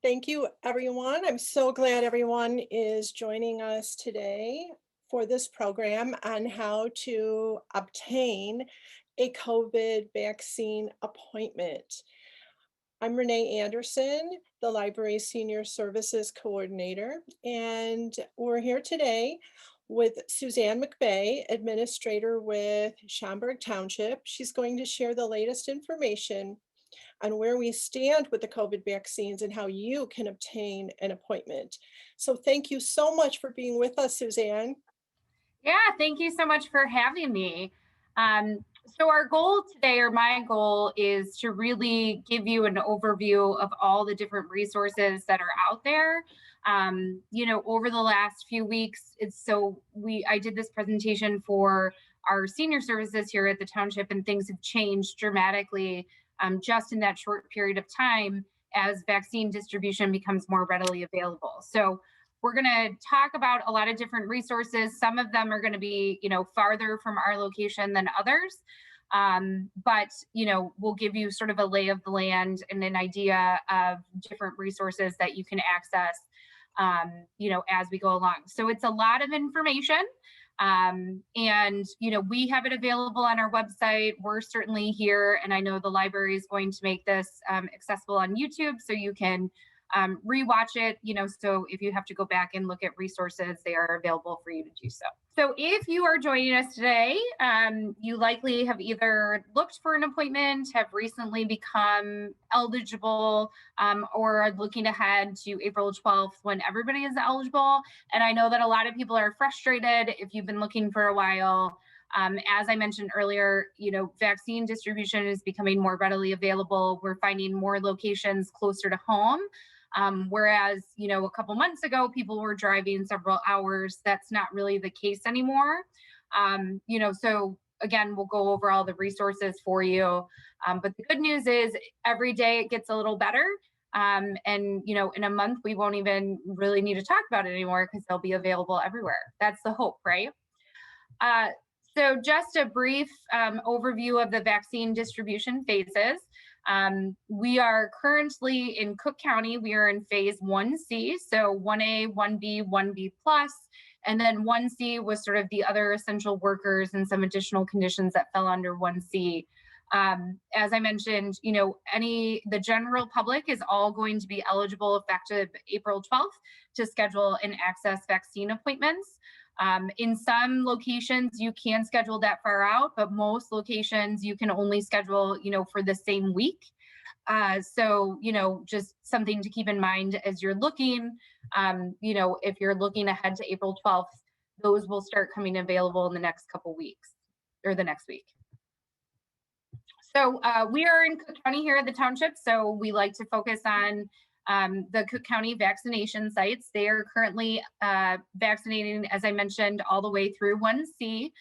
Thank you, everyone. I'm so glad everyone is joining us today for this program on how to obtain a COVID vaccine appointment. I'm Renee Anderson, the Library Senior Services Coordinator, and we're here today with Suzanne McVeigh, Administrator with Schaumburg Township. She's going to share the latest information on where we stand with the COVID vaccines and how you can obtain an appointment. So thank you so much for being with us, Suzanne. Yeah, thank you so much for having me. So our goal today, or my goal, is to really give you an overview of all the different resources that are out there. Over the last few weeks, I did this presentation for our senior services here at the township, and things have changed dramatically just in that short period of time as vaccine distribution becomes more readily available. So we're going to talk about a lot of different resources. Some of them are going to be, farther from our location than others. But we'll give you sort of a lay of the land and an idea of different resources that you can access, as we go along. So it's a lot of information. We have it available on our website. We're certainly here, and I know the library is going to make this accessible on YouTube, so you can rewatch it, so if you have to go back and look at resources, they are available for you to do so. So if you are joining us today, you likely have either looked for an appointment, have recently become eligible, or are looking ahead to April 12th when everybody is eligible. And I know that a lot of people are frustrated if you've been looking for a while. As I mentioned earlier, vaccine distribution is becoming more readily available. We're finding more locations closer to home. Whereas, a couple months ago, people were driving several hours. That's not really the case anymore. So again, we'll go over all the resources for you. But the good news is every day it gets a little better. In a month, we won't even really need to talk about it anymore because they'll be available everywhere. That's the hope, right? So just a brief overview of the vaccine distribution phases. We are currently in Cook County. We are in phase 1C, so 1A, 1B, 1B+, and then 1C was sort of the other essential workers and some additional conditions that fell under 1C. As I mentioned, the general public is all going to be eligible effective April 12th to schedule and access vaccine appointments. In some locations, you can schedule that far out, but most locations you can only schedule, for the same week. So, just something to keep in mind as you're looking, if you're looking ahead to April 12th, those will start coming available in the next couple weeks or the next week. So we are in Cook County here at the township, so we like to focus on the Cook County vaccination sites. They are currently vaccinating, as I mentioned, all the way through 1C.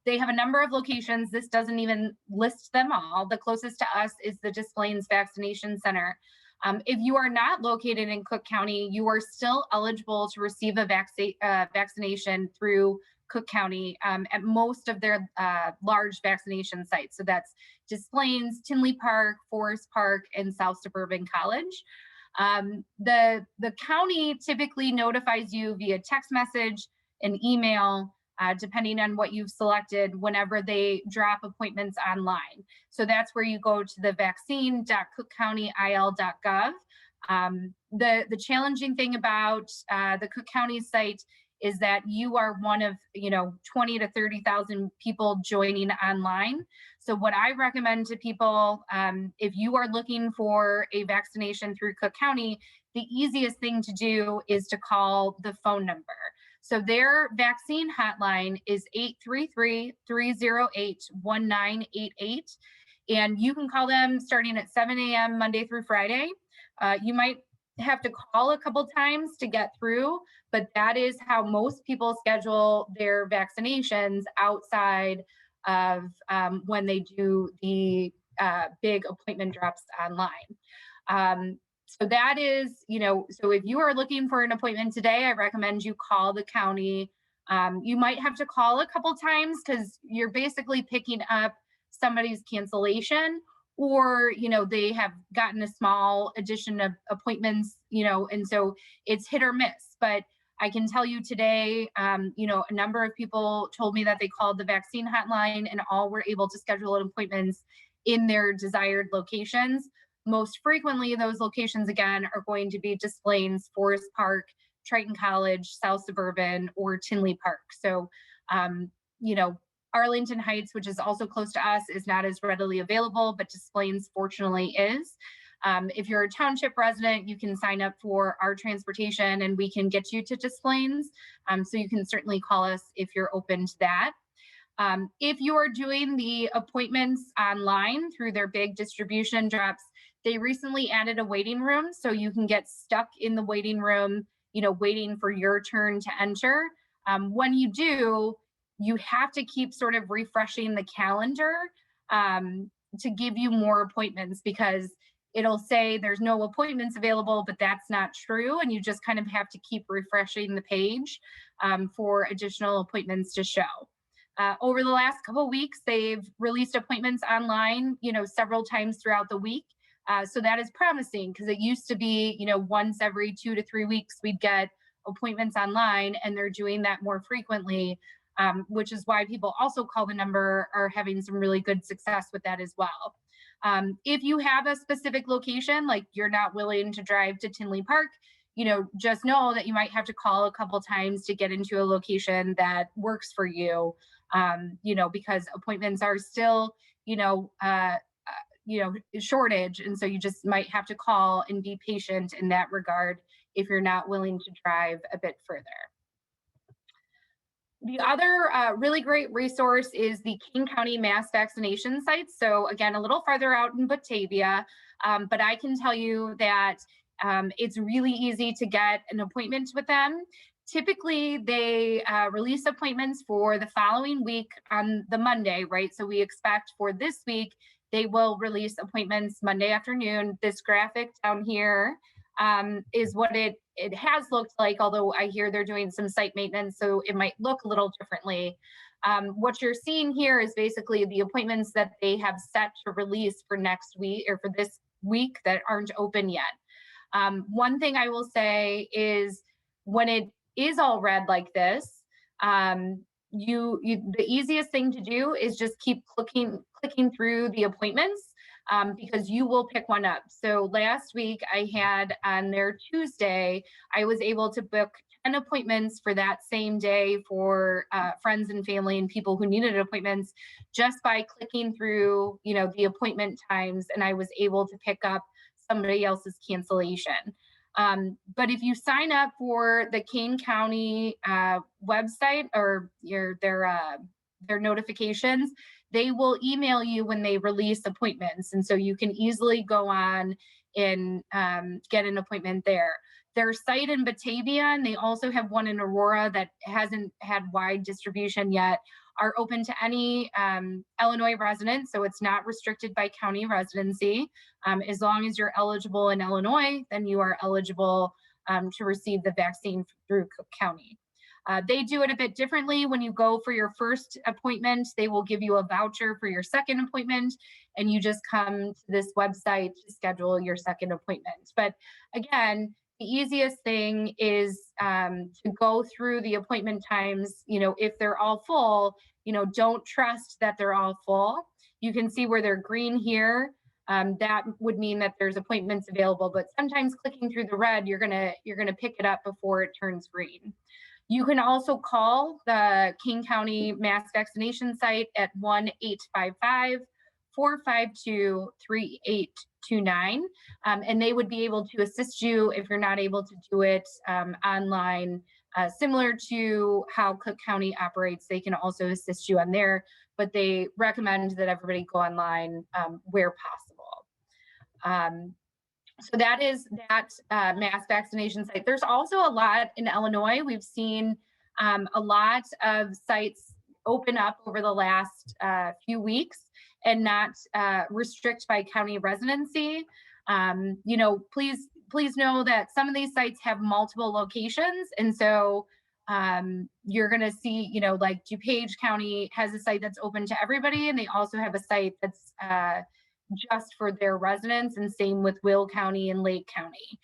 They have a number of locations. This doesn't even list them all. The closest to us is the Des Plaines Vaccination Center. If you are not located in Cook County, you are still eligible to receive a vaccination through Cook County at most of their large vaccination sites. So that's Des Plaines, Tinley Park, Forest Park, and South Suburban College. The county typically notifies you via text message and email, depending on what you've selected, whenever they drop appointments online. So that's where you go to the vaccine.cookcountyil.gov. The challenging thing about the Cook County site is that you are one of 20 to 30,000 people joining online. So what I recommend to people, if you are looking for a vaccination through Cook County, the easiest thing to do is to call the phone number. So their vaccine hotline is 833-308-1988. And you can call them starting at 7 a.m. Monday through Friday. You might have to call a couple times to get through, but that is how most people schedule their vaccinations outside of when they do the big appointment drops online. So that is, so if you are looking for an appointment today, I recommend you call the county. You might have to call a couple times because you're basically picking up somebody's cancellation, or, they have gotten a small addition of appointments, and so it's hit or miss. But I can tell you today, a number of people told me that they called the vaccine hotline and all were able to schedule appointments in their desired locations. Most frequently, those locations, again, are going to be Des Plaines, Forest Park, Triton College, South Suburban, or Tinley Park. So, you know, Arlington Heights, which is also close to us, is not as readily available, but Des Plaines fortunately is. If you're a township resident, you can sign up for our transportation and we can get you to Des Plaines. So you can certainly call us if you're open to that. If you are doing the appointments online through their big distribution drops, they recently added a waiting room, so you can get stuck in the waiting room, waiting for your turn to enter. When you do, you have to keep sort of refreshing the calendar to give you more appointments, because it'll say there's no appointments available, but that's not true. And you just kind of have to keep refreshing the page for additional appointments to show. Over the last couple of weeks, they've released appointments online, several times throughout the week. So that is promising, because it used to be, once every 2 to 3 weeks, we'd get appointments online, and they're doing that more frequently, which is why people also call the number, are having some really good success with that as well. If you have a specific location, like you're not willing to drive to Tinley Park, just know that you might have to call a couple times to get into a location that works for you, because appointments are still, shortage. And so you just might have to call and be patient in that regard if you're not willing to drive a bit further. The other really great resource is the Kane County mass vaccination sites. So again, a little farther out in Batavia, but I can tell you that it's really easy to get an appointment with them. Typically, they release appointments for the following week on the Monday, right? So we expect for this week, they will release appointments Monday afternoon. This graphic down here is what it has looked like, although I hear they're doing some site maintenance, so it might look a little differently. What you're seeing here is basically the appointments that they have set to release for next week, or for this week, that aren't open yet. One thing I will say is, when it is all red like this, the easiest thing to do is just keep clicking through the appointments, because you will pick one up. So last week I had on their Tuesday, I was able to book 10 appointments for that same day for friends and family and people who needed appointments, just by clicking through, the appointment times, and I was able to pick up somebody else's cancellation. But if you sign up for the Kane County website, or their notifications, they will email you when they release appointments. And so you can easily go on and get an appointment there. Their site in Batavia, and they also have one in Aurora that hasn't had wide distribution yet, are open to any Illinois resident. So it's not restricted by county residency. As long as you're eligible in Illinois, then you are eligible to receive the vaccine through Cook County. They do it a bit differently. When you go for your first appointment, they will give you a voucher for your second appointment, and you just come to this website to schedule your second appointment. But again, the easiest thing is to go through the appointment times. If they're all full, don't trust that they're all full. You can see where they're green here. That would mean that there's appointments available, but sometimes clicking through the red, you're gonna pick it up before it turns green. You can also call the Kane County mass vaccination site at 1-855-452-3829. And they would be able to assist you if you're not able to do it online. Similar to how Cook County operates, they can also assist you on there, but they recommend that everybody go online where possible. So that is that mass vaccination site. There's also a lot in Illinois. We've seen a lot of sites open up over the last few weeks and not restrict by county residency. Please know that some of these sites have multiple locations. And so you're going to see, like DuPage County has a site that's open to everybody. And they also have a site that's just for their residents, and same with Will County and Lake County.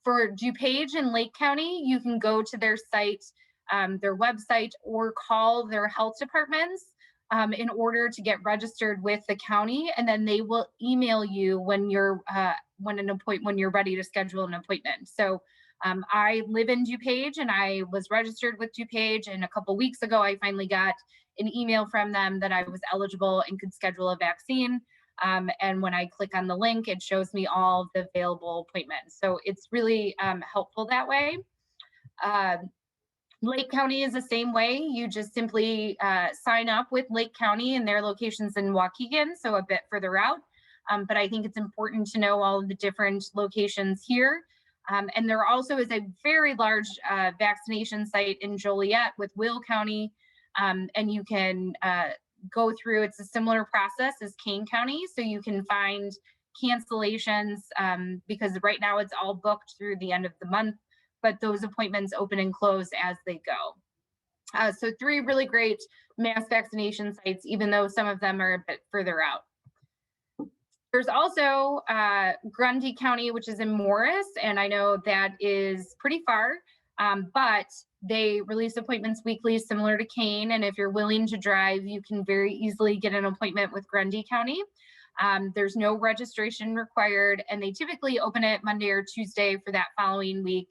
For DuPage and Lake County, you can go to their site, their website, or call their health departments in order to get registered with the county, and then they will email you when you're when you're ready to schedule an appointment. So I live in DuPage, and I was registered with DuPage, and a couple weeks ago I finally got an email from them that I was eligible and could schedule a vaccine. And when I click on the link, it shows me all the available appointments. So it's really helpful that way. Lake County is the same way. You just simply sign up with Lake County, and their locations in Waukegan, so a bit further out. But I think it's important to know all of the different locations here. And there also is a very large vaccination site in Joliet with Will County, and you can go through. It's a similar process as Kane County, so you can find cancellations because right now it's all booked through the end of the month, but those appointments open and close as they go. So 3 really great mass vaccination sites, even though some of them are a bit further out. There's also Grundy County, which is in Morris, and I know that is pretty far, but they release appointments weekly, similar to Kane, and if you're willing to drive, you can very easily get an appointment with Grundy County. There's no registration required, and they typically open it Monday or Tuesday for that following week.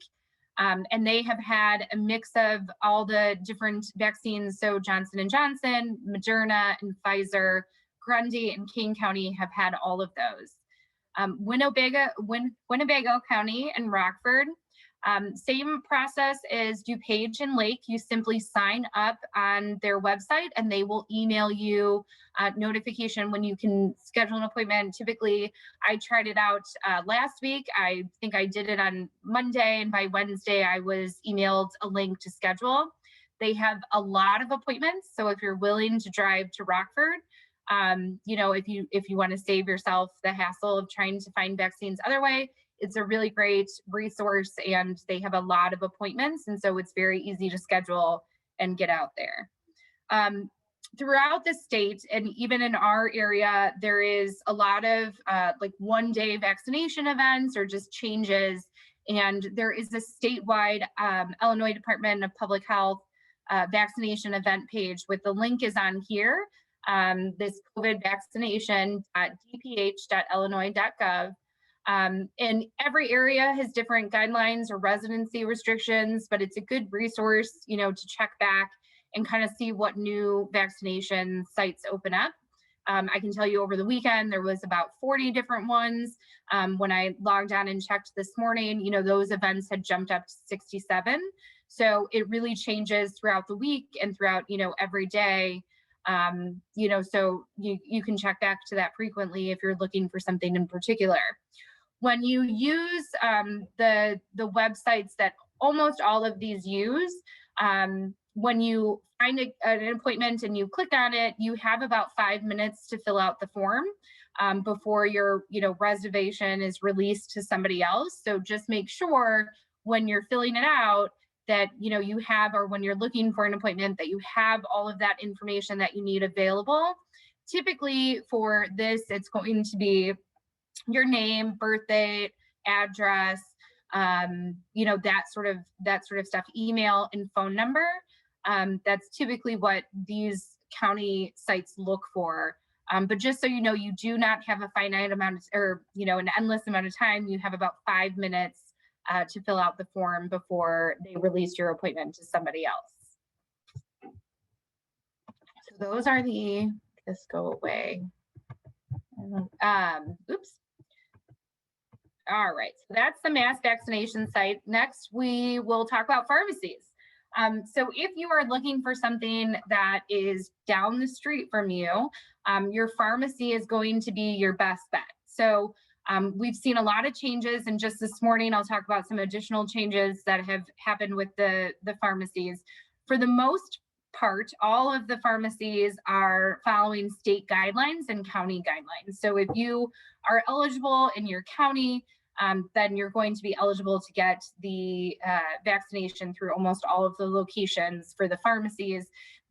And they have had a mix of all the different vaccines, so Johnson & Johnson, Moderna, and Pfizer. Grundy and Kane County have had all of those. Winnebago County and Rockford, same process as DuPage and Lake. You simply sign up on their website, and they will email you notification when you can schedule an appointment. Typically, I tried it out last week. I think I did it on Monday, and by Wednesday, I was emailed a link to schedule. They have a lot of appointments, so if you're willing to drive to Rockford, you know, if you want to save yourself the hassle of trying to find vaccines other way, it's a really great resource, and they have a lot of appointments, and so it's very easy to schedule and get out there. Throughout the state, and even in our area, there is a lot of like one-day vaccination events or just changes, and there is a statewide Illinois Department of Public Health vaccination event page with the link is on here. This COVID vaccination.dph.illinois.gov. And every area has different guidelines or residency restrictions, but it's a good resource, you know, to check back and kind of see what new vaccination sites open up. I can tell you over the weekend, there was about 40 different ones. When I logged on and checked this morning, you know, those events had jumped up to 67. So it really changes throughout the week and throughout, you know, every day. You know, so you can check back to that frequently if you're looking for something in particular. When you use the websites that almost all of these use, when you find an appointment and you click on it, you have about 5 minutes to fill out the form before your, you know, reservation is released to somebody else. So just make sure when you're filling it out that, you know, you have, or when you're looking for an appointment, that you have all of that information that you need available. Typically for this, it's going to be your name, birth date, address, you know, that sort of stuff, email and phone number. That's typically what these county sites look for. But just so you know, you do not have a finite amount of, or, you know, an endless amount of time. You have about 5 minutes to fill out the form before they release your appointment to somebody else. So those are the, this go away. Oops. All right, so that's the mass vaccination site. Next, we will talk about pharmacies. So if you are looking for something that is down the street from you, your pharmacy is going to be your best bet. So we've seen a lot of changes, and just this morning, I'll talk about some additional changes that have happened with the pharmacies. For the most part, all of the pharmacies are following state guidelines and county guidelines. So if you are eligible in your county, then you're going to be eligible to get the vaccination through almost all of the locations for the pharmacies.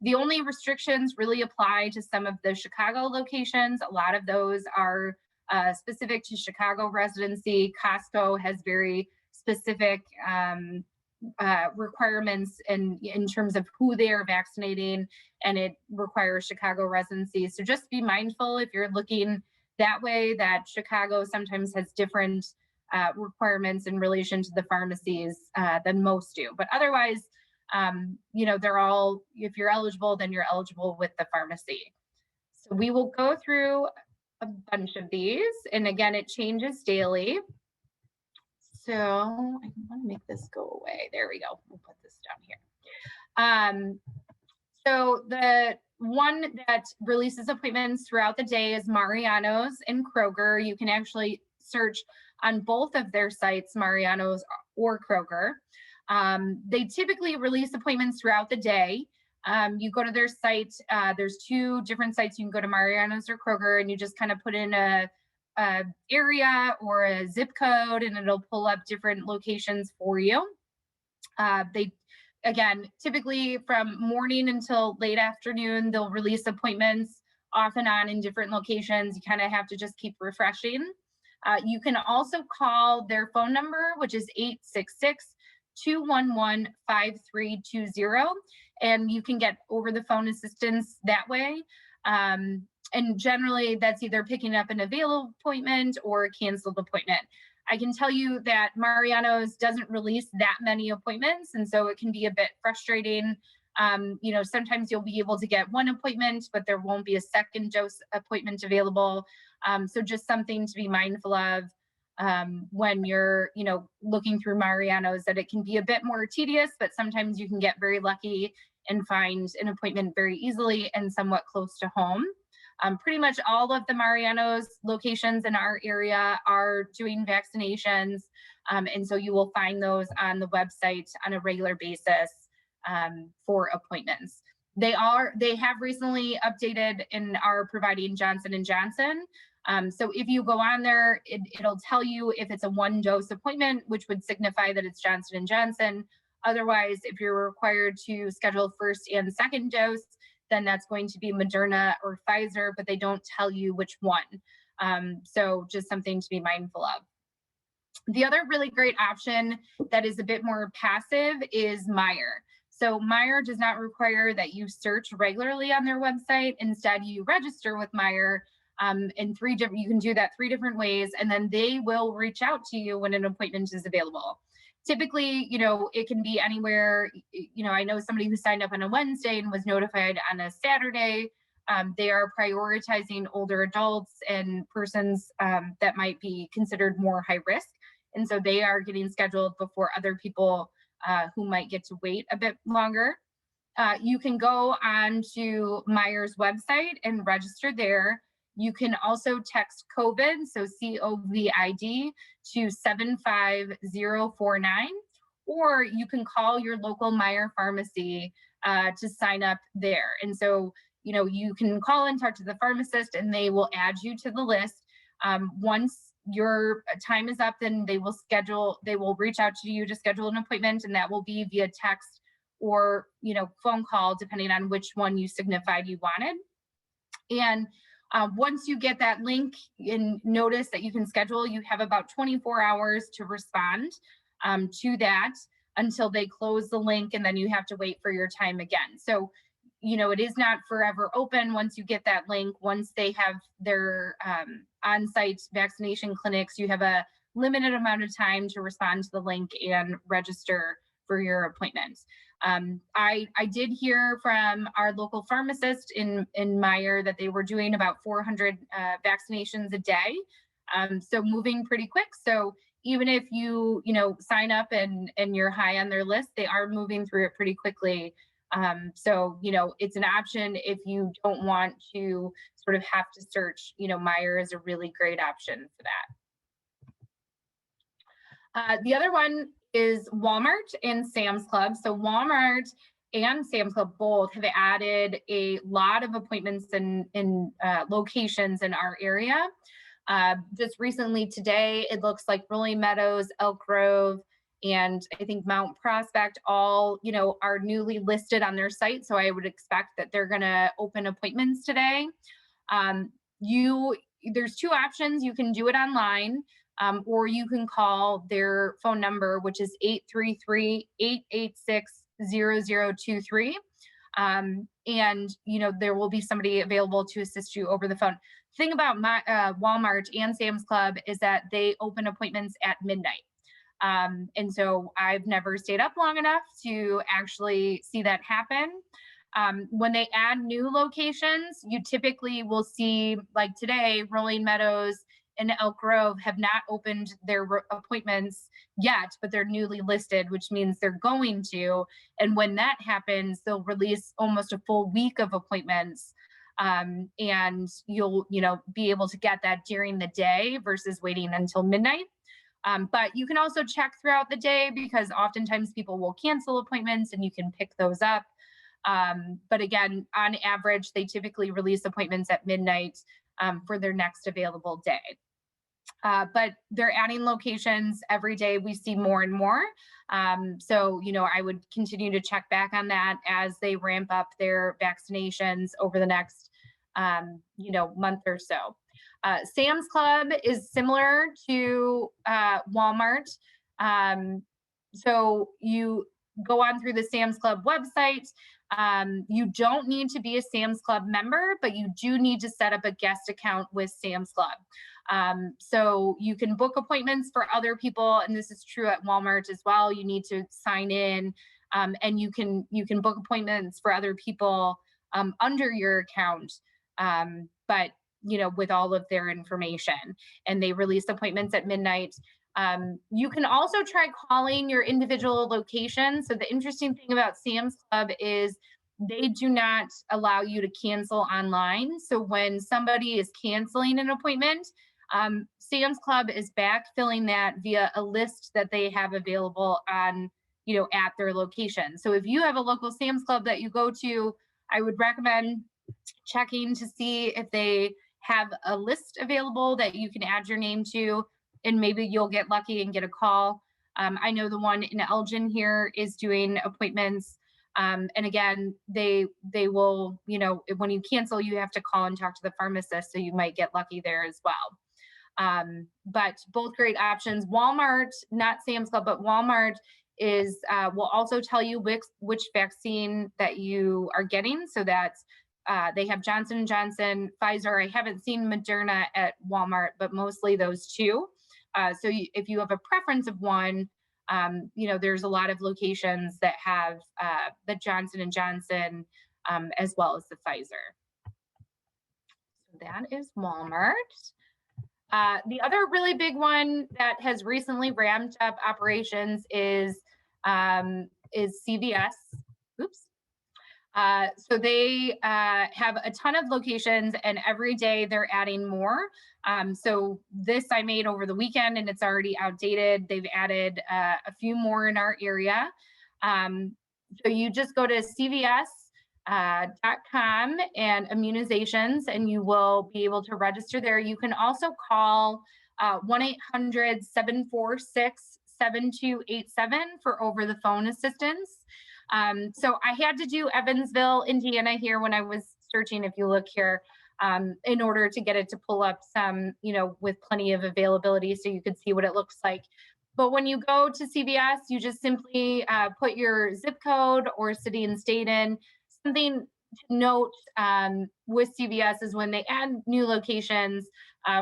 The only restrictions really apply to some of the Chicago locations. A lot of those are specific to Chicago residency. Costco has very specific requirements in terms of who they are vaccinating, and it requires Chicago residency. So just be mindful if you're looking that way that Chicago sometimes has different requirements in relation to the pharmacies than most do. But otherwise, they're all, if you're eligible, then you're eligible with the pharmacy. So we will go through a bunch of these. And again, it changes daily. So I want to make this go away. There we go. We'll put this down here. So the one that releases appointments throughout the day is Mariano's and Kroger. You can actually search on both of their sites, Mariano's or Kroger. They typically release appointments throughout the day. You go to their site. There's 2 different sites. You can go to Mariano's or Kroger, and you just kind of put in a area or a zip code, and it'll pull up different locations for you. They, again, typically from morning until late afternoon, they'll release appointments off and on in different locations. You kind of have to just keep refreshing. You can also call their phone number, which is 866-211-5320, and you can get over the phone assistance that way. And generally that's either picking up an available appointment or a canceled appointment. I can tell you that Mariano's doesn't release that many appointments, and so it can be a bit frustrating. Sometimes you'll be able to get 1 appointment, but there won't be a second dose appointment available. So just something to be mindful of when you're, looking through Mariano's, that it can be a bit more tedious, but sometimes you can get very lucky and find an appointment very easily and somewhat close to home. Pretty much all of the Mariano's locations in our area are doing vaccinations. And so you will find those on the website on a regular basis for appointments. They have recently updated and are providing Johnson & Johnson. So if you go on there, it'll tell you if it's a 1-dose appointment, which would signify that it's Johnson & Johnson. Otherwise, if you're required to schedule first and second dose, then that's going to be Moderna or Pfizer, but they don't tell you which one. So just something to be mindful of. The other really great option that is a bit more passive is Meijer. So Meijer does not require that you search regularly on their website. Instead, you register with Meijer in 3 different, you can do that 3 different ways, and then they will reach out to you when an appointment is available. Typically, it can be anywhere. I know somebody who signed up on a Wednesday and was notified on a Saturday. They are prioritizing older adults and persons that might be considered more high risk. And so they are getting scheduled before other people who might get to wait a bit longer. You can go on to Meijer's website and register there. You can also text COVID, so COVID, to 75049, or you can call your local Meijer pharmacy to sign up there. And so, you can call and talk to the pharmacist, and they will add you to the list. Once your time is up, then they will reach out to you to schedule an appointment, and that will be via text or, phone call, depending on which one you signified you wanted. And once you get that link and notice that you can schedule, you have about 24 hours to respond to that until they close the link, and then you have to wait for your time again. So, it is not forever open once you get that link. Once they have their on-site vaccination clinics, you have a limited amount of time to respond to the link and register for your appointment. I did hear from our local pharmacist in Meijer that they were doing about 400 vaccinations a day. So moving pretty quick. So even if you sign up and you're high on their list, they are moving through it pretty quickly. So it's an option if you don't want to sort of have to search. Meijer is a really great option for that. The other one is Walmart and Sam's Club. So Walmart and Sam's Club both have added a lot of appointments in locations in our area. Just recently today, it looks like Rolling Meadows, Elk Grove, and I think Mount Prospect all, are newly listed on their site. So I would expect that they're going to open appointments today. Um, you There's two options. You can do it online, or you can call their phone number, which is 833-886-0023. And there will be somebody available to assist you over the phone. The thing about Walmart and Sam's Club is that they open appointments at midnight. And so I've never stayed up long enough to actually see that happen. When they add new locations, you typically will see, like today, Rolling Meadows and Elk Grove have not opened their appointments yet, but they're newly listed, which means they're going to. And when that happens, they'll release almost a full week of appointments. And you'll, be able to get that during the day versus waiting until midnight. But you can also check throughout the day, because oftentimes people will cancel appointments and you can pick those up. But again, on average, they typically release appointments at midnight for their next available day. But they're adding locations every day. We see more and more. So, I would continue to check back on that as they ramp up their vaccinations over the next, month or so. Sam's Club is similar to Walmart. So you go on through the Sam's Club website. You don't need to be a Sam's Club member, but you do need to set up a guest account with Sam's Club. So you can book appointments for other people, and this is true at Walmart as well. You need to sign in, and you can book appointments for other people under your account, but with all of their information. And they release appointments at midnight. You can also try calling your individual location. So the interesting thing about Sam's Club is they do not allow you to cancel online. So when somebody is canceling an appointment, Sam's Club is backfilling that via a list that they have available on, at their location. So if you have a local Sam's Club that you go to, I would recommend checking to see if they have a list available that you can add your name to, and maybe you'll get lucky and get a call. I know the one in Elgin here is doing appointments. And again, they will, when you cancel, you have to call and talk to the pharmacist. So you might get lucky there as well. But both great options. Walmart, not Sam's Club, but Walmart will also tell you which vaccine that you are getting. So that's they have Johnson & Johnson, Pfizer. I haven't seen Moderna at Walmart, but mostly those two. So if you have a preference of one, there's a lot of locations that have the Johnson & Johnson as well as the Pfizer. So that is Walmart. The other really big one that has recently ramped up operations is CVS. Oops. So they have a ton of locations, and every day they're adding more. So this I made over the weekend, and it's already outdated. They've added a few more in our area. So you just go to CVS.com and immunizations, and you will be able to register there. You can also call 1-800-746-7287 for over the phone assistance. So I had to do Evansville, Indiana here when I was searching, if you look here, in order to get it to pull up some, with plenty of availability so you could see what it looks like. But when you go to CVS, you just simply put your zip code or city and state in. Something to note with CVS is when they add new locations,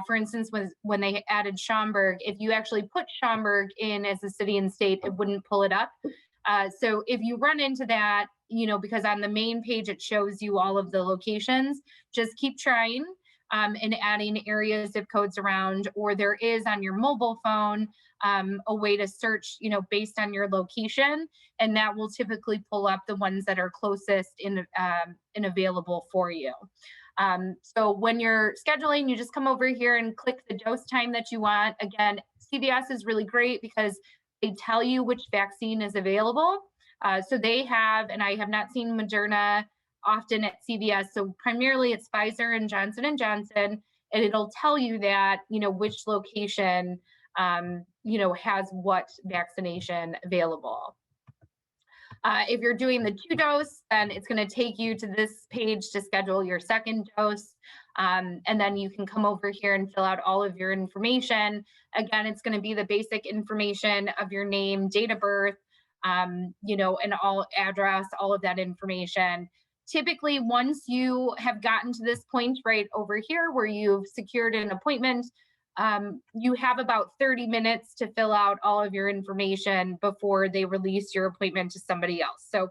for instance, when they added Schaumburg, if you actually put Schaumburg in as a city and state, it wouldn't pull it up. So if you run into that, because on the main page, it shows you all of the locations, just keep trying and adding area zip codes around, or there is on your mobile phone a way to search, based on your location, and that will typically pull up the ones that are closest and available for you. So when you're scheduling, you just come over here and click the dose time that you want. Again, CVS is really great because they tell you which vaccine is available. So they have, and I have not seen Moderna often at CVS. So primarily it's Pfizer and Johnson & Johnson, and it'll tell you that, which location has what vaccination available. If you're doing the 2-dose, then it's going to take you to this page to schedule your second dose. And then you can come over here and fill out all of your information. Again, it's going to be the basic information of your name, date of birth, and all address, all of that information. Typically, once you have gotten to this point right over here where you've secured an appointment, you have about 30 minutes to fill out all of your information before they release your appointment to somebody else. So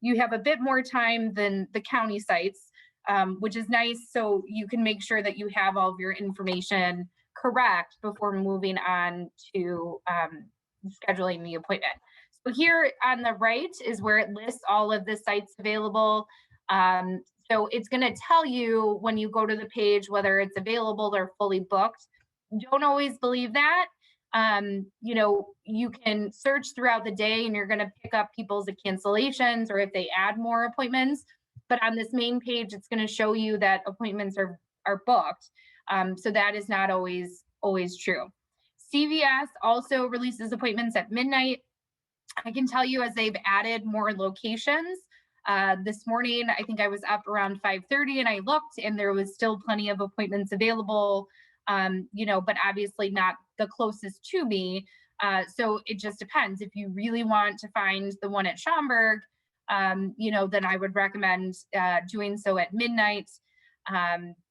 you have a bit more time than the county sites, which is nice. So you can make sure that you have all of your information correct before moving on to scheduling the appointment. So here on the right is where it lists all of the sites available. So it's going to tell you when you go to the page whether it's available or fully booked. Don't always believe that. You can search throughout the day and you're going to pick up people's cancellations or if they add more appointments. But on this main page, it's going to show you that appointments are booked. So that is not always true. CVS also releases appointments at midnight. I can tell you as they've added more locations. This morning, I think I was up around 5:30 and I looked and there was still plenty of appointments available. But obviously not the closest to me. So it just depends. If you really want to find the one at Schaumburg, then I would recommend doing so at midnight.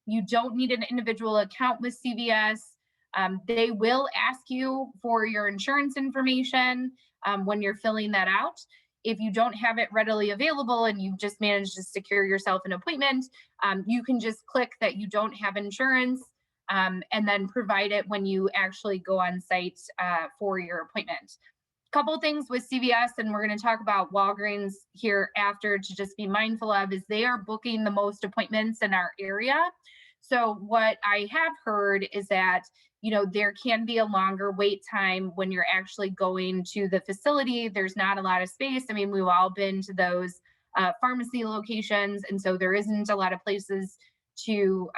You don't need an individual account with CVS. They will ask you for your insurance information when you're filling that out. If you don't have it readily available and you just managed to secure yourself an appointment, you can just click that you don't have insurance. And then provide it when you actually go on site for your appointment. Couple things with CVS, and we're going to talk about Walgreens here after to just be mindful of, is they are booking the most appointments in our area. So what I have heard is that, there can be a longer wait time when you're actually going to the facility. There's not a lot of space. I mean, we've all been to those pharmacy locations, and so there isn't a lot of places to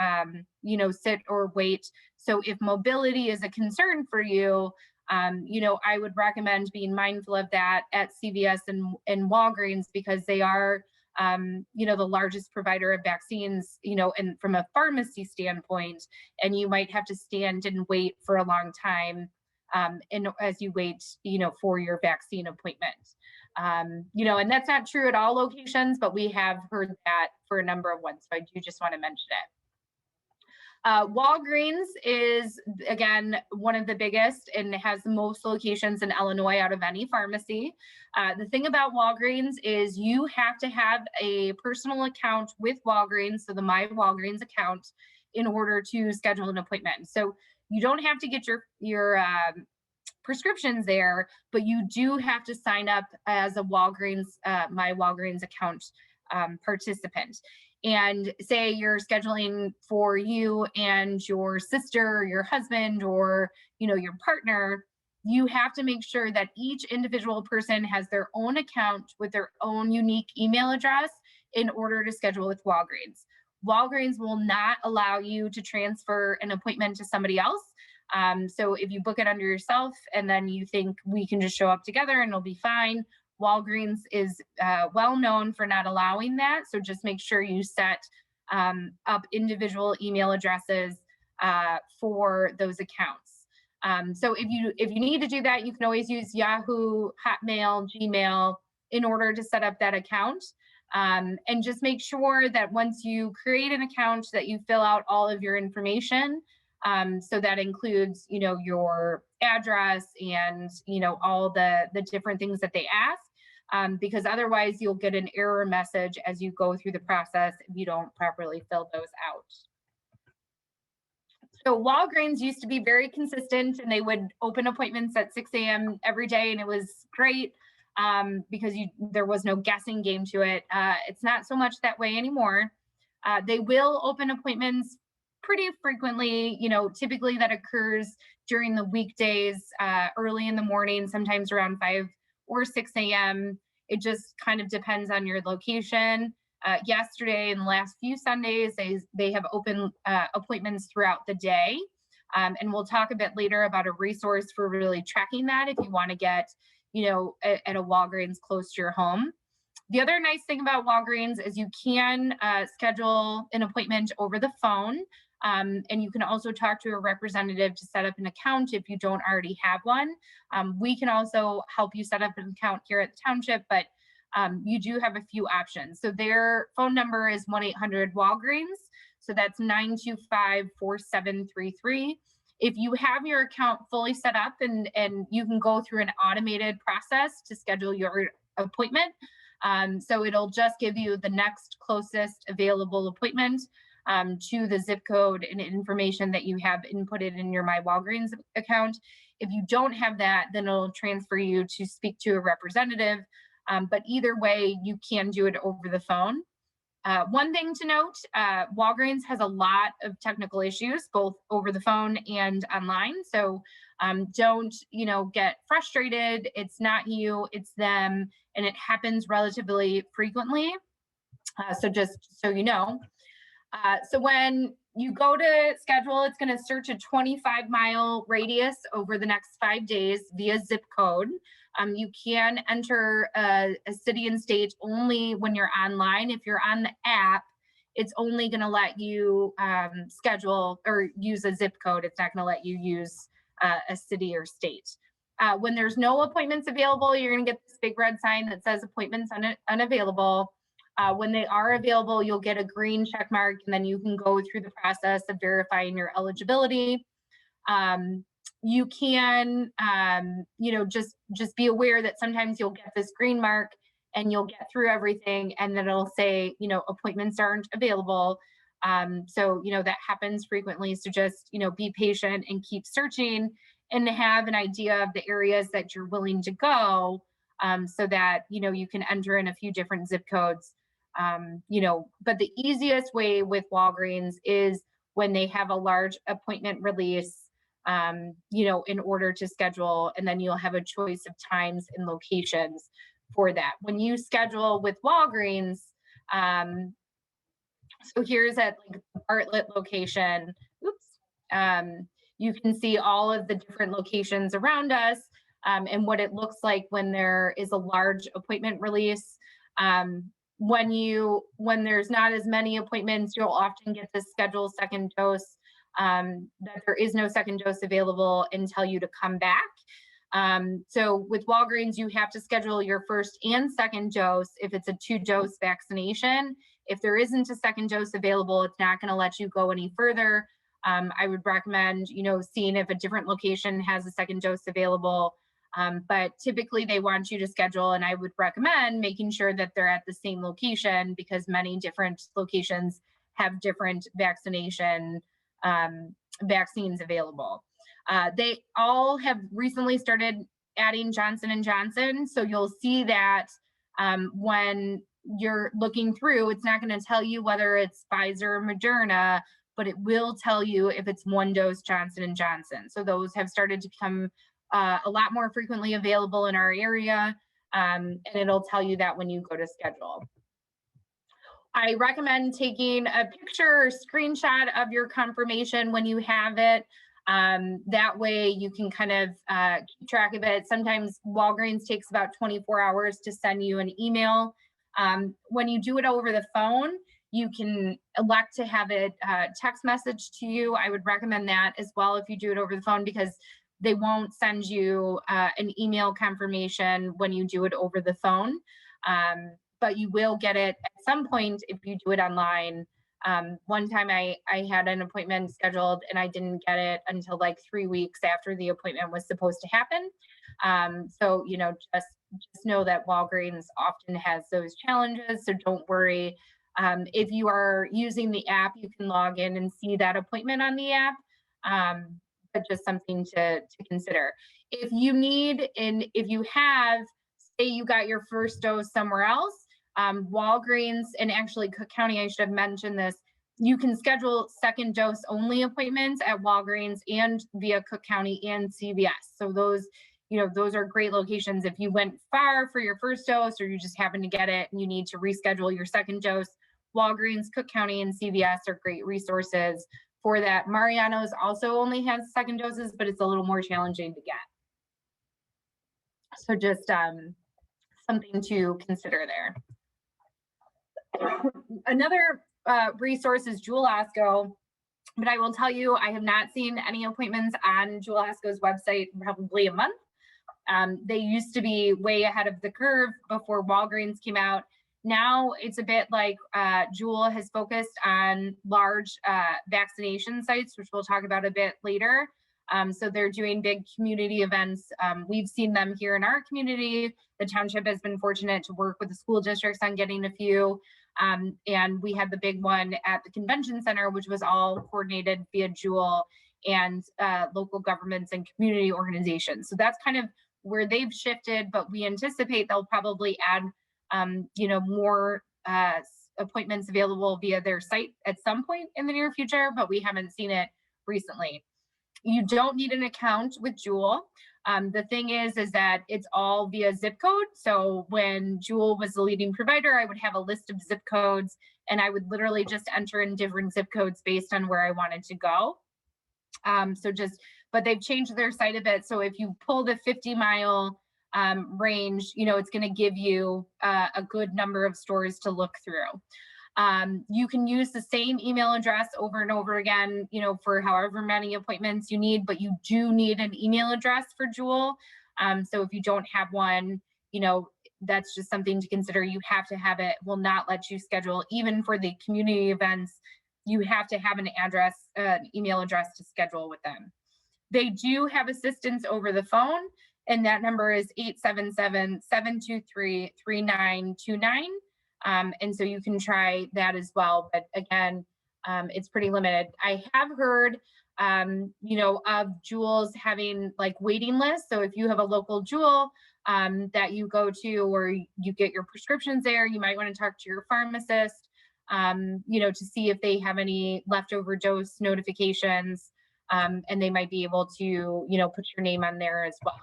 sit or wait. So if mobility is a concern for you, I would recommend being mindful of that at CVS and Walgreens, because they are the largest provider of vaccines, and from a pharmacy standpoint, and you might have to stand and wait for a long time and as you wait, for your vaccine appointment. And that's not true at all locations, but we have heard that for a number of ones. So I do just want to mention it. Walgreens is, again, one of the biggest and has the most locations in Illinois out of any pharmacy. The thing about Walgreens is you have to have a personal account with Walgreens, so the My Walgreens account, in order to schedule an appointment. So you don't have to get your prescriptions there, but you do have to sign up as a Walgreens, My Walgreens account participant. And say you're scheduling for you and your sister or your husband or your partner, you have to make sure that each individual person has their own account with their own unique email address in order to schedule with Walgreens. Walgreens will not allow you to transfer an appointment to somebody else. So if you book it under yourself and then you think we can just show up together and it'll be fine, Walgreens is well known for not allowing that. So just make sure you set up individual email addresses for those accounts. So if you need to do that, you can always use Yahoo, Hotmail, Gmail in order to set up that account. And just make sure that once you create an account that you fill out all of your information. So that includes, your address and, all the different things that they ask, because otherwise you'll get an error message as you go through the process if you don't properly fill those out. So Walgreens used to be very consistent and they would open appointments at 6 a.m. every day, and it was great because there was no guessing game to it. It's not so much that way anymore. They will open appointments pretty frequently, typically that occurs during the weekdays, early in the morning, sometimes around 5 or 6 a.m. It just kind of depends on your location. Yesterday and the last few Sundays, they have open appointments throughout the day. And we'll talk a bit later about a resource for really tracking that if you want to get, at a Walgreens close to your home. The other nice thing about Walgreens is you can schedule an appointment over the phone. And you can also talk to a representative to set up an account if you don't already have one. We can also help you set up an account here at the township, but you do have a few options. So their phone number is 1-800-Walgreens. So that's 925-4733. If you have your account fully set up and you can go through an automated process to schedule your appointment. So it'll just give you the next closest available appointment to the zip code and information that you have inputted in your My Walgreens account. If you don't have that, then it'll transfer you to speak to a representative. But either way, you can do it over the phone. One thing to note, Walgreens has a lot of technical issues, both over the phone and online. So don't, get frustrated. It's not you, it's them, and it happens relatively frequently. So just so you know. So when you go to schedule, it's going to search a 25-mile radius over the next 5 days via zip code. You can enter a city and state only when you're online. If you're on the app, it's only going to let you schedule or use a zip code. It's not going to let you use a city or state. When there's no appointments available, you're going to get this big red sign that says appointments unavailable. When they are available, you'll get a green check mark, and then you can go through the process of verifying your eligibility. You can, just be aware that sometimes you'll get this green mark and you'll get through everything, and then it'll say, appointments aren't available. So, that happens frequently. So just, be patient and keep searching and have an idea of the areas that you're willing to go, so that, you can enter in a few different zip codes. But the easiest way with Walgreens is when they have a large appointment release, in order to schedule, and then you'll have a choice of times and locations for that. When you schedule with Walgreens, so here's at like the Bartlett location. Oops. You can see all of the different locations around us, and what it looks like when there is a large appointment release. When there's not as many appointments, you'll often get this schedule second dose, that there is no second dose available and tell you to come back. So with Walgreens, you have to schedule your first and second dose if it's a 2-dose vaccination. If there isn't a second dose available, it's not going to let you go any further. I would recommend, seeing if a different location has a second dose available. But typically they want you to schedule, and I would recommend making sure that they're at the same location, because many different locations have different vaccines available. They all have recently started adding Johnson & Johnson. So you'll see that when you're looking through, it's not going to tell you whether it's Pfizer or Moderna, but it will tell you if it's 1-dose Johnson & Johnson. So those have started to become a lot more frequently available in our area, and it'll tell you that when you go to schedule. I recommend taking a picture or screenshot of your confirmation when you have it. That way you can kind of keep track of it. Sometimes Walgreens takes about 24 hours to send you an email. When you do it over the phone, you can elect to have it text message to you. I would recommend that as well if you do it over the phone, because they won't send you an email confirmation when you do it over the phone. But you will get it at some point if you do it online. One time I had an appointment scheduled and I didn't get it until like 3 weeks after the appointment was supposed to happen. So, just know that Walgreens often has those challenges. So don't worry. If you are using the app, you can log in and see that appointment on the app. But just something to consider. If you need, and if you have, say you got your first dose somewhere else, Walgreens, and actually Cook County, I should have mentioned this, you can schedule second dose only appointments at Walgreens and via Cook County and CVS. So those are great locations. If you went far for your first dose, or you just happen to get it and you need to reschedule your second dose, Walgreens, Cook County, and CVS are great resources for that. Mariano's also only has second doses, but it's a little more challenging to get. So just something to consider there. Another resource is Jewel Asco, but I will tell you, I have not seen any appointments on Jewel Asco's website in probably a month. They used to be way ahead of the curve before Walgreens came out. Now it's a bit like Jewel has focused on large vaccination sites, which we'll talk about a bit later. So they're doing big community events. We've seen them here in our community. The township has been fortunate to work with the school districts on getting a few. And we had the big one at the convention center, which was all coordinated via Jewel and local governments and community organizations. So that's kind of where they've shifted, but we anticipate they'll probably add more appointments available via their site at some point in the near future, but we haven't seen it recently. You don't need an account with Jewel. The thing is that it's all via zip code. So when Jewel was the leading provider, I would have a list of zip codes and I would literally just enter in different zip codes based on where I wanted to go. But they've changed their site a bit. So if you pull the 50-mile range, it's going to give you a good number of stores to look through. You can use the same email address over and over again, for however many appointments you need, but you do need an email address for Jewel. So if you don't have one, that's just something to consider. You have to have it. Will not let you schedule, even for the community events. You have to have an address, email address to schedule with them. They do have assistance over the phone, and that number is 877-723-3929. And so you can try that as well. But again, it's pretty limited. I have heard, of Jewels having like waiting lists. So if you have a local Jewel that you go to or you get your prescriptions there, you might want to talk to your pharmacist, to see if they have any leftover dose notifications. And they might be able to, put your name on there as well.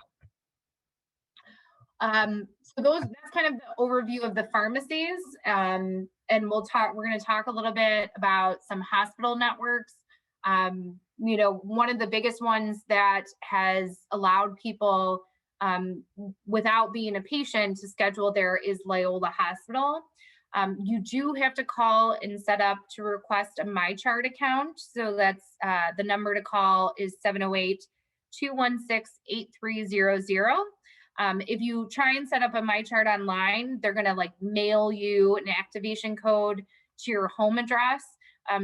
So that's kind of the overview of the pharmacies. And we're going to talk a little bit about some hospital networks. One of the biggest ones that has allowed people without being a patient to schedule there is Loyola Hospital. You do have to call and set up to request a MyChart account. So that's the number to call is 708-216-8300. If you try and set up a MyChart online, they're going to mail you an activation code to your home address.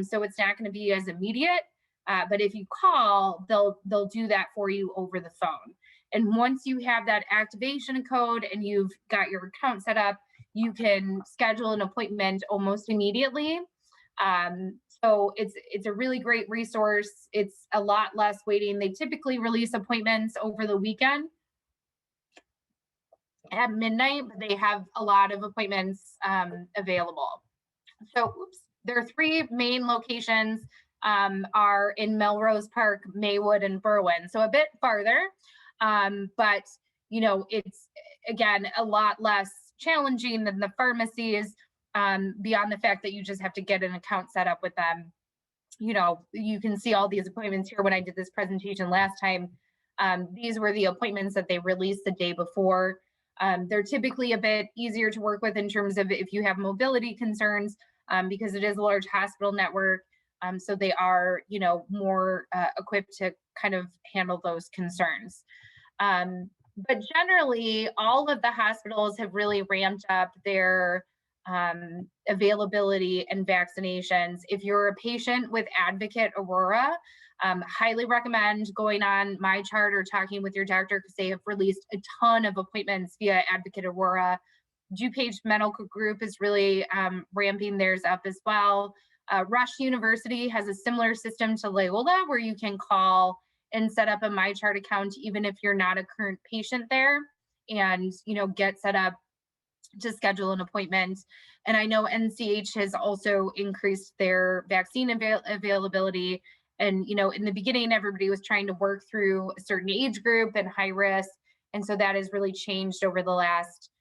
So it's not going to be as immediate. But if you call, they'll do that for you over the phone. And once you have that activation code and you've got your account set up, you can schedule an appointment almost immediately. So it's a really great resource. It's a lot less waiting. They typically release appointments over the weekend at midnight, but they have a lot of appointments available. So there are three main locations are in Melrose Park, Maywood, and Berwyn. So a bit farther, but it's again a lot less challenging than the pharmacies, beyond the fact that you just have to get an account set up with them. You can see all these appointments here when I did this presentation last time. These were the appointments that they released the day before. They're typically a bit easier to work with in terms of if you have mobility concerns, because it is a large hospital network. So they are, more equipped to kind of handle those concerns. But generally, all of the hospitals have really ramped up their availability and vaccinations. If you're a patient with Advocate Aurora, highly recommend going on MyChart or talking with your doctor, because they have released a ton of appointments via Advocate Aurora. DuPage Medical Group is really ramping theirs up as well. Rush University has a similar system to Loyola, where you can call and set up a MyChart account even if you're not a current patient there, and get set up to schedule an appointment. And I know NCH has also increased their vaccine availability. And in the beginning, everybody was trying to work through a certain age group and high risk, and so that has really changed over the last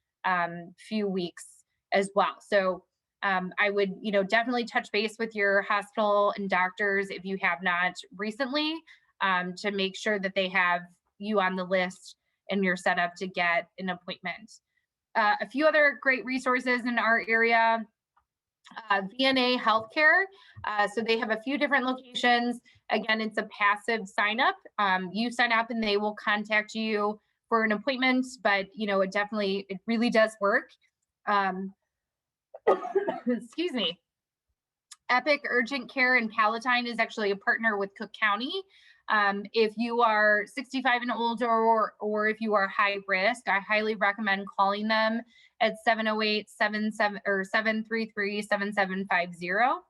few weeks as well. So I would, definitely touch base with your hospital and doctors if you have not recently, to make sure that they have you on the list and you're set up to get an appointment. A few other great resources in our area. VNA Healthcare. So they have a few different locations. Again, it's a passive sign up. You sign up and they will contact you for an appointment, but it really does work. Um, excuse me. Epic Urgent Care in Palatine is actually a partner with Cook County. If you are 65 and older, or if you are high risk, I highly recommend calling them at 733-7750.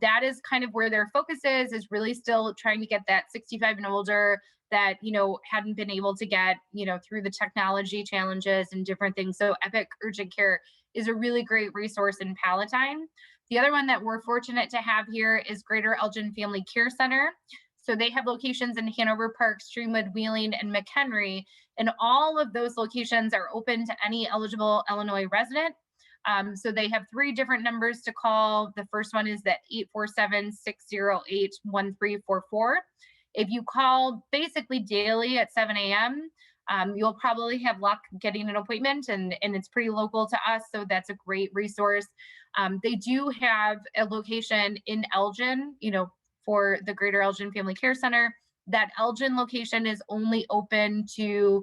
That is kind of where their focus is really still trying to get that 65 and older that hadn't been able to get through the technology challenges and different things. So Epic Urgent Care is a really great resource in Palatine. The other one that we're fortunate to have here is Greater Elgin Family Care Center. So they have locations in Hanover Park, Streamwood, Wheeling, and McHenry, and all of those locations are open to any eligible Illinois resident. So they have 3 different numbers to call. The first one is that 847-608-1344. If you call basically daily at 7 a.m., you'll probably have luck getting an appointment, and it's pretty local to us, so that's a great resource. They do have a location in Elgin, for the Greater Elgin Family Care Center. That Elgin location is only open to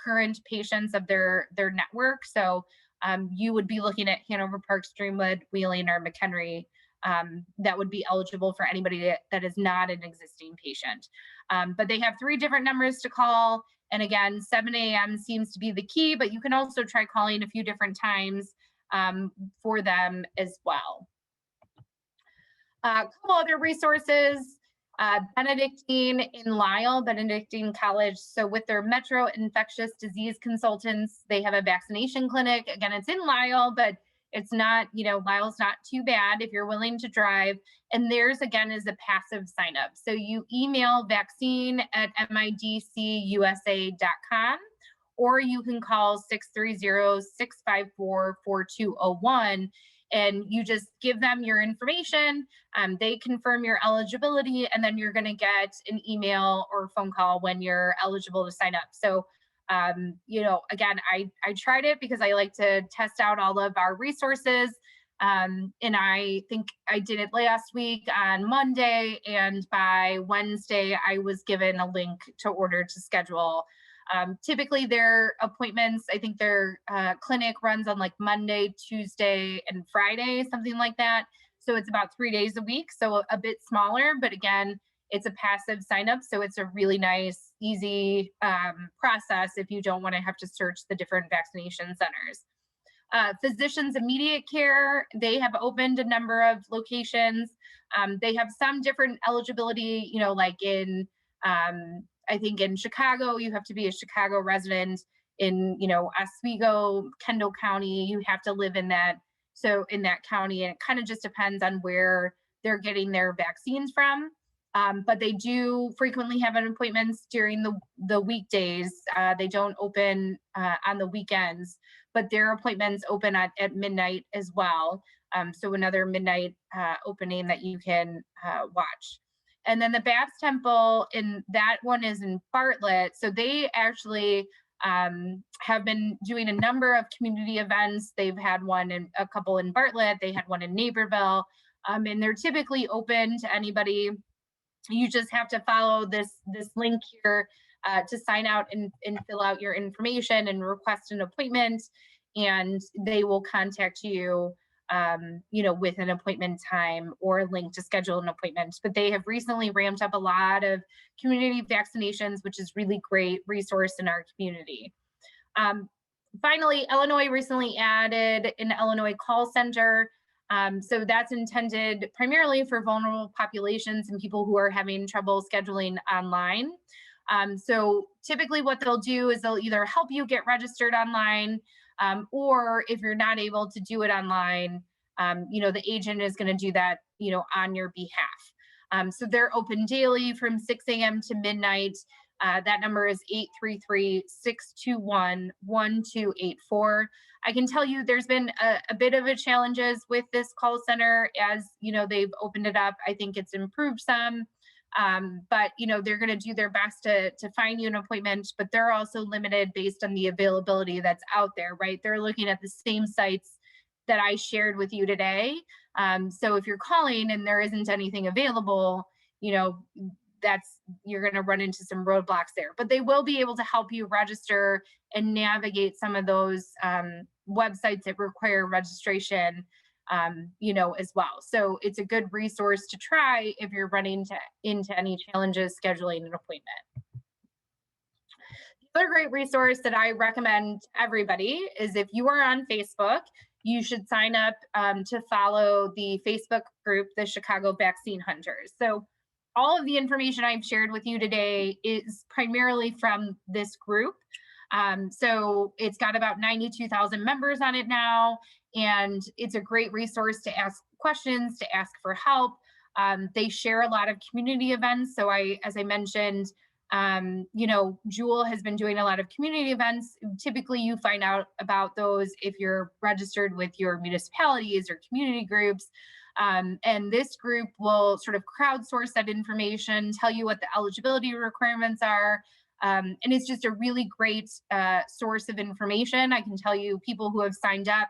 current patients of their network. So you would be looking at Hanover Park, Streamwood, Wheeling, or McHenry. That would be eligible for anybody that is not an existing patient. But they have 3 different numbers to call. And again, 7 a.m. seems to be the key, but you can also try calling a few different times for them as well. A couple other resources, Benedictine in Lisle, Benedictine College. So with their Metro Infectious Disease Consultants, they have a vaccination clinic. Again, it's in Lisle, but it's not, Lisle's not too bad if you're willing to drive. And theirs, again, is a passive sign up. So you email vaccine@midcusa.com, or you can call 630-654-4201. And you just give them your information. They confirm your eligibility, and then you're going to get an email or phone call when you're eligible to sign up. So, again, I tried it because I like to test out all of our resources. And I think I did it last week on Monday, and by Wednesday, I was given a link to order to schedule. Typically their appointments, I think their clinic runs on like Monday, Tuesday, and Friday, something like that. So it's about 3 days a week. So a bit smaller, but again, it's a passive sign up. So it's a really nice, easy process if you don't want to have to search the different vaccination centers. Physicians Immediate Care, they have opened a number of locations. They have some different eligibility, like in, I think in Chicago, you have to be a Chicago resident. In, Oswego, Kendall County, you have to live in that. So in that county, and it kind of just depends on where they're getting their vaccines from. But they do frequently have appointments during the weekdays. They don't open on the weekends, but their appointments open at midnight as well. So another midnight opening that you can watch. And then the Babs Temple, and that one is in Bartlett. So they actually have been doing a number of community events. They've had a couple in Bartlett. They had one in Naperville. And they're typically open to anybody. You just have to follow this link here to sign out and fill out your information and request an appointment. And they will contact you with an appointment time or a link to schedule an appointment. But they have recently ramped up a lot of community vaccinations, which is really great resource in our community. Finally, Illinois recently added an Illinois call center. So that's intended primarily for vulnerable populations and people who are having trouble scheduling online. So typically what they'll do is they'll either help you get registered online, or if you're not able to do it online, the agent is going to do that, on your behalf. So they're open daily from 6 a.m. to midnight. That number is 833-621-1284. I can tell you there's been a bit of a challenges with this call center as, they've opened it up. I think it's improved some. But they're going to do their best to find you an appointment, but they're also limited based on the availability that's out there, right? They're looking at the same sites that I shared with you today. So if you're calling and there isn't anything available, you're going to run into some roadblocks there, but they will be able to help you register and navigate some of those websites that require registration, as well. So it's a good resource to try if you're running into any challenges scheduling an appointment. The other great resource that I recommend to everybody is if you are on Facebook, you should sign up to follow the Facebook group, the Chicago Vaccine Hunters. So all of the information I've shared with you today is primarily from this group. So it's got about 92,000 members on it now, and it's a great resource to ask questions, to ask for help. They share a lot of community events. So as I mentioned, Jewel has been doing a lot of community events. Typically you find out about those if you're registered with your municipalities or community groups. And this group will sort of crowdsource that information, tell you what the eligibility requirements are. And it's just a really great source of information. I can tell you people who have signed up,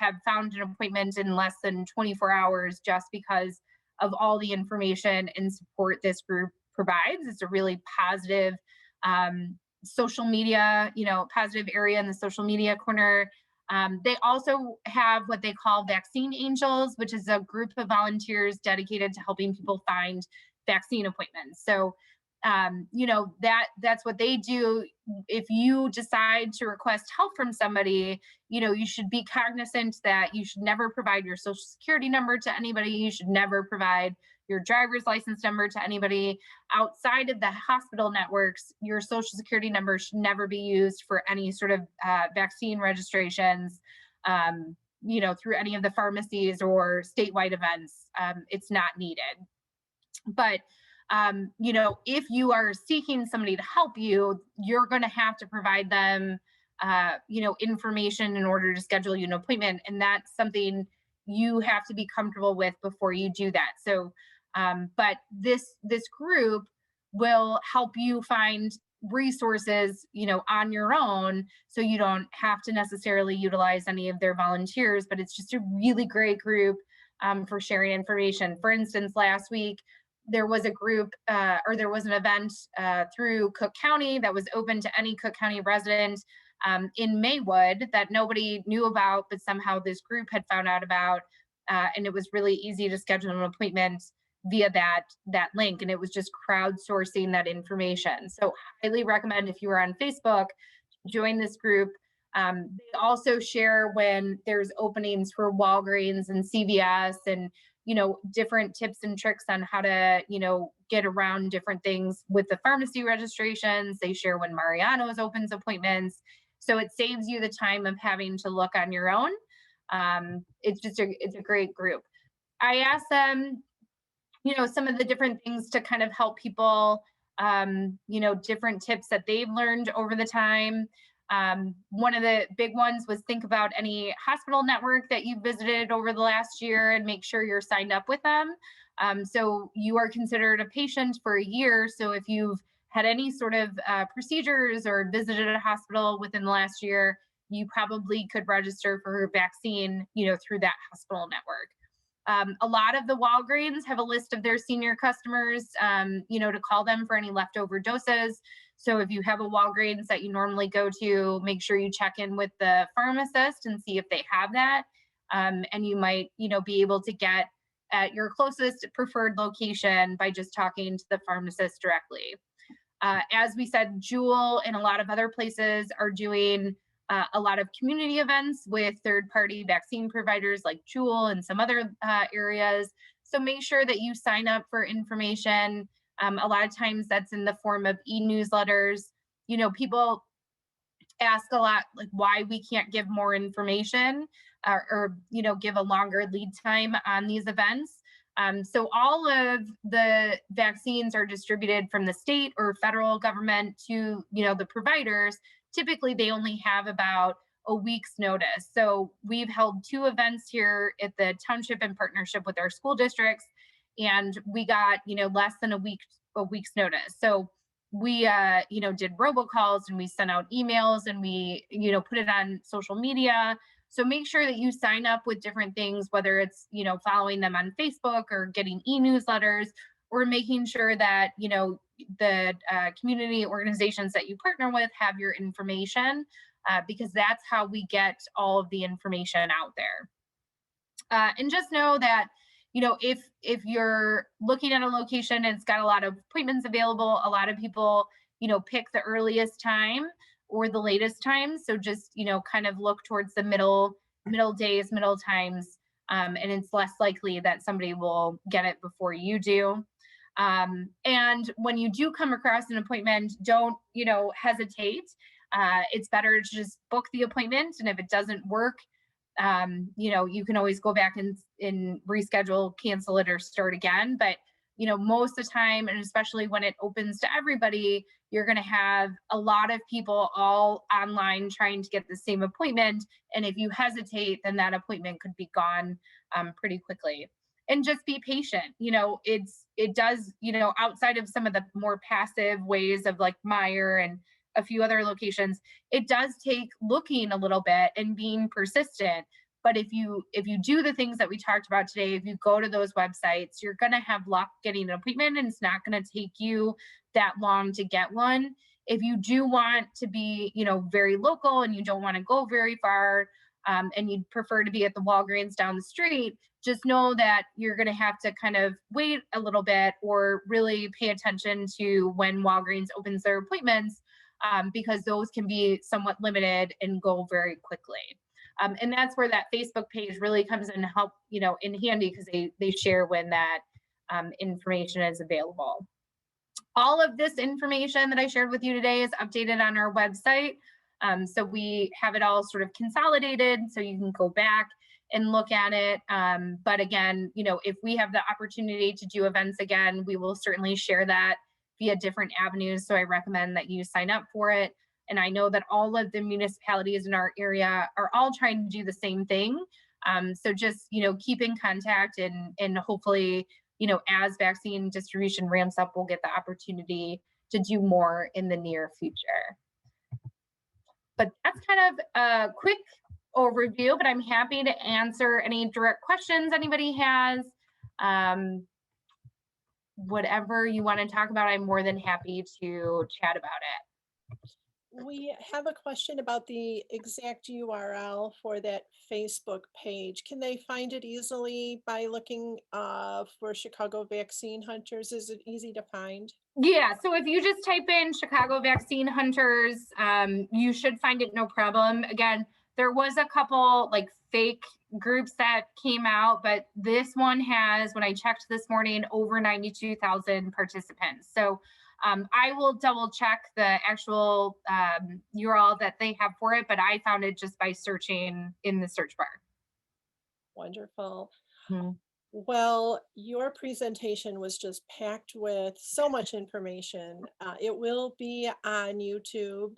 have found an appointment in less than 24 hours just because of all the information and support this group provides. It's a really positive social media, positive area in the social media corner. They also have what they call Vaccine Angels, which is a group of volunteers dedicated to helping people find vaccine appointments. So, that's what they do. If you decide to request help from somebody, you should be cognizant that you should never provide your social security number to anybody. You should never provide your driver's license number to anybody outside of the hospital networks. Your social security number should never be used for any sort of vaccine registrations, through any of the pharmacies or statewide events. It's not needed. But if you are seeking somebody to help you, you're going to have to provide them, information in order to schedule you an appointment. And that's something you have to be comfortable with before you do that. So, but this group will help you find resources, on your own. So you don't have to necessarily utilize any of their volunteers, but it's just a really great group for sharing information. For instance, last week, there was a group or there was an event through Cook County that was open to any Cook County resident in Maywood that nobody knew about, but somehow this group had found out about, and it was really easy to schedule an appointment via that link, and it was just crowdsourcing that information. So highly recommend if you are on Facebook, join this group. They also share when there's openings for Walgreens and CVS and different tips and tricks on how to, get around different things with the pharmacy registrations. They share when Mariano's opens appointments. So it saves you the time of having to look on your own. It's a great group. I asked them, some of the different things to kind of help people, different tips that they've learned over the time. One of the big ones was think about any hospital network that you've visited over the last year and make sure you're signed up with them. So you are considered a patient for a year. So if you've had any sort of procedures or visited a hospital within the last year, you probably could register for a vaccine, through that hospital network. A lot of the Walgreens have a list of their senior customers, to call them for any leftover doses. So if you have a Walgreens that you normally go to, make sure you check in with the pharmacist and see if they have that. And you might, be able to get at your closest preferred location by just talking to the pharmacist directly. As we said, Jewel and a lot of other places are doing a lot of community events with third-party vaccine providers like Jewel and some other areas. So make sure that you sign up for information. A lot of times that's in the form of e-newsletters. People ask a lot like why we can't give more information or give a longer lead time on these events. So all of the vaccines are distributed from the state or federal government to, the providers. Typically, they only have about a week's notice. So we've held 2 events here at the township in partnership with our school districts, and we got, less than a week's notice. So we did robocalls, and we sent out emails, and we put it on social media. So make sure that you sign up with different things, whether it's following them on Facebook or getting e-newsletters, or making sure that the community organizations that you partner with have your information, because that's how we get all of the information out there. And just know that if you're looking at a location and it's got a lot of appointments available, a lot of people pick the earliest time or the latest time. So just kind of look towards the middle days, middle times, and it's less likely that somebody will get it before you do. And when you do come across an appointment, don't hesitate. It's better to just book the appointment, and if it doesn't work, you can always go back and reschedule, cancel it, or start again. But most of the time, and especially when it opens to everybody, you're going to have a lot of people all online trying to get the same appointment. And if you hesitate, then that appointment could be gone pretty quickly. And just be patient. It does, outside of some of the more passive ways of like Meyer and a few other locations, it does take looking a little bit and being persistent. But if you do the things that we talked about today, if you go to those websites, you're going to have luck getting an appointment, and it's not going to take you that long to get one. If you do want to be very local and you don't want to go very far, and you'd prefer to be at the Walgreens down the street, just know that you're going to have to kind of wait a little bit, or really pay attention to when Walgreens opens their appointments, because those can be somewhat limited and go very quickly. And that's where that Facebook page really comes in help, in handy, because they share when that information is available. All of this information that I shared with you today is updated on our website. So we have it all sort of consolidated, so you can go back and look at it. But again, if we have the opportunity to do events again, we will certainly share that via different avenues. So I recommend that you sign up for it. And I know that all of the municipalities in our area are all trying to do the same thing. So just, keep in contact, and hopefully, as vaccine distribution ramps up, we'll get the opportunity to do more in the near future. But that's kind of a quick overview, but I'm happy to answer any direct questions anybody has. Whatever you want to talk about, I'm more than happy to chat about it. We have a question about the exact URL for that Facebook page. Can they find it easily by looking for Chicago Vaccine Hunters? Is it easy to find? Yeah, so if you just type in Chicago Vaccine Hunters, you should find it no problem. Again, there was a couple like fake groups that came out, but this one has, when I checked this morning, over 92,000 participants. So I will double check the actual URL that they have for it, but I found it just by searching in the search bar. Wonderful. Hmm. Well, your presentation was just packed with so much information. It will be on YouTube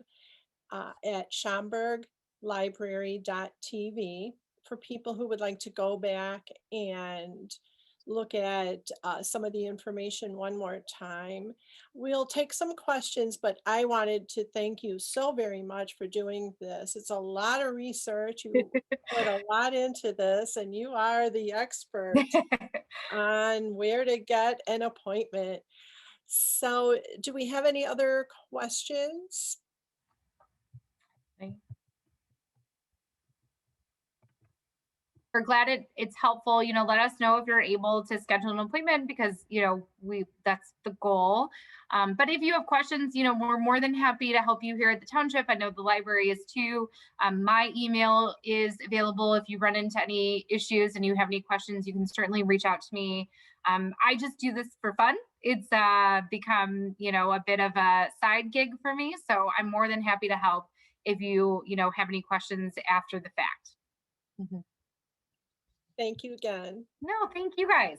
at schaumburglibrary.tv for people who would like to go back and look at some of the information one more time. We'll take some questions, but I wanted to thank you so very much for doing this. It's a lot of research. You put a lot into this, and you are the expert on where to get an appointment. So, do we have any other questions? We're glad it's helpful. Let us know if you're able to schedule an appointment, because that's the goal. But if you have questions, we're more than happy to help you here at the township. I know the library is too. My email is available if you run into any issues and you have any questions. You can certainly reach out to me. I just do this for fun. It's become a bit of a side gig for me, so I'm more than happy to help if you have any questions after the fact. Thank you again. No, thank you guys.